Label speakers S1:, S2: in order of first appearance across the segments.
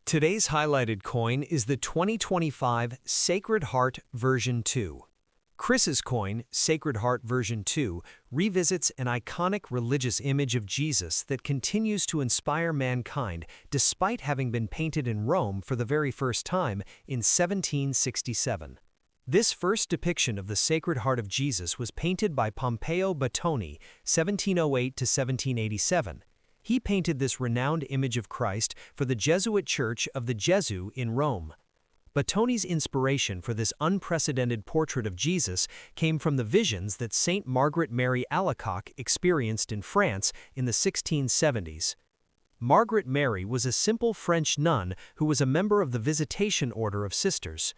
S1: Today's highlighted coin is the 2025 Sacred Heart version 2. Chris's coin, Sacred Heart version 2, revisits an iconic religious image of Jesus that continues to inspire mankind despite having been painted in Rome for the very first time in 1767. This first depiction of the Sacred Heart of Jesus was painted by Pompeo Battoni, 1708 to 1787. He painted this renowned image of Christ for the Jesuit Church of the Gesù in Rome. Battoni's inspiration for this unprecedented portrait of Jesus came from the visions that Saint Margaret Mary Alacoque experienced in France in the 1670s. Margaret Mary was a simple French nun who was a member of the Visitation Order of Sisters.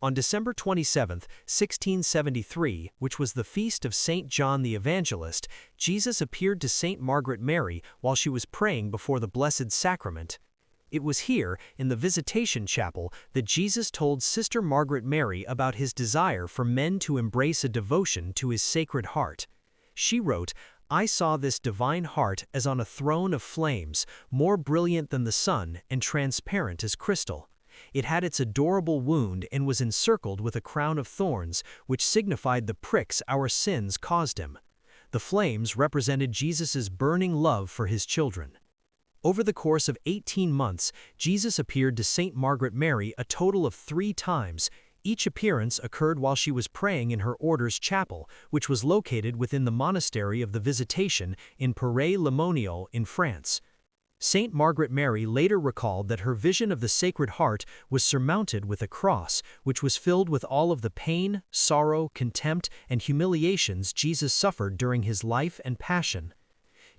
S1: On December 27, 1673, which was the feast of Saint John the Evangelist, Jesus appeared to Saint Margaret Mary while she was praying before the Blessed Sacrament. It was here, in the Visitation Chapel, that Jesus told Sister Margaret Mary about his desire for men to embrace a devotion to his Sacred Heart. She wrote, "I saw this divine heart as on a throne of flames, more brilliant than the sun and transparent as crystal. It had its adorable wound and was encircled with a crown of thorns, which signified the pricks our sins caused him. The flames represented Jesus' burning love for his children." Over the course of 18 months, Jesus appeared to Saint Margaret Mary a total of 3 times. Each appearance occurred while she was praying in her order's chapel, which was located within the monastery of the Visitation in Paray-le-Monial in France. Saint Margaret Mary later recalled that her vision of the Sacred Heart was surmounted with a cross, which was filled with all of the pain, sorrow, contempt, and humiliations Jesus suffered during his life and passion.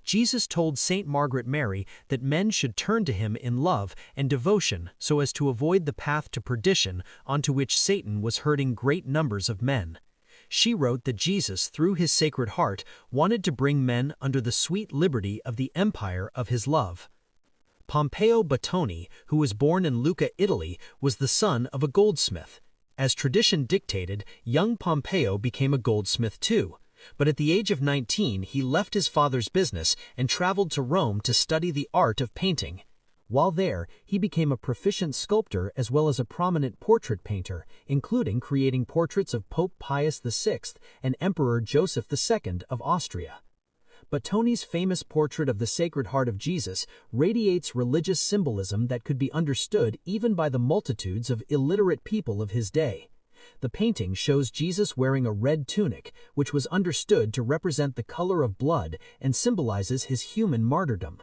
S1: Jesus told Saint Margaret Mary that men should turn to him in love and devotion so as to avoid the path to perdition onto which Satan was herding great numbers of men. She wrote that Jesus, through his Sacred Heart, wanted to bring men under the sweet liberty of the empire of his love. Pompeo Battoni, who was born in Lucca, Italy, was the son of a goldsmith. As tradition dictated, young Pompeo became a goldsmith too. But at the age of 19, he left his father's business and traveled to Rome to study the art of painting. While there, he became a proficient sculptor as well as a prominent portrait painter, including creating portraits of Pope Pius VI and Emperor Joseph II of Austria. Battoni's famous portrait of the Sacred Heart of Jesus radiates religious symbolism that could be understood even by the multitudes of illiterate people of his day. The painting shows Jesus wearing a red tunic, which was understood to represent the color of blood and symbolizes his human martyrdom.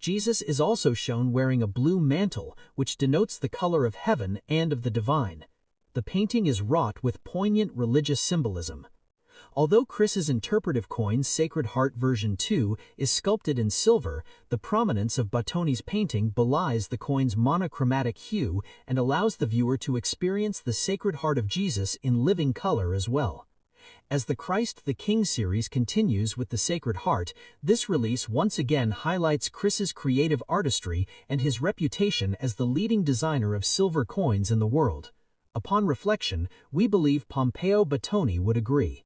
S1: Jesus is also shown wearing a blue mantle, which denotes the color of heaven and of the divine. The painting is wrought with poignant religious symbolism. Although Chris's interpretive coin, Sacred Heart version 2, is sculpted in silver, the prominence of Battoni's painting belies the coin's monochromatic hue and allows the viewer to experience the Sacred Heart of Jesus in living color as well. As the Christ the King series continues with the Sacred Heart, this release once again highlights Chris's creative artistry and his reputation as the leading designer of silver coins in the world. Upon reflection, we believe Pompeo Battoni would agree.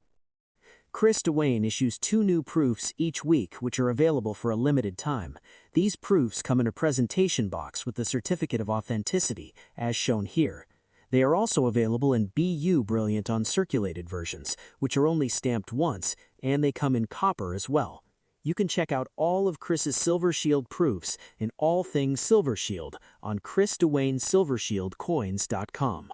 S2: Chris Duane issues 2 new proofs each week, which are available for a limited time. These proofs come in a presentation box with the certificate of authenticity, as shown here. They are also available in BU Brilliant uncirculated versions, which are only stamped once, and they come in copper as well. You can check out all of Chris's Silver Shield proofs in All Things Silver Shield on ChrisDuaneSilverShieldCoins.com.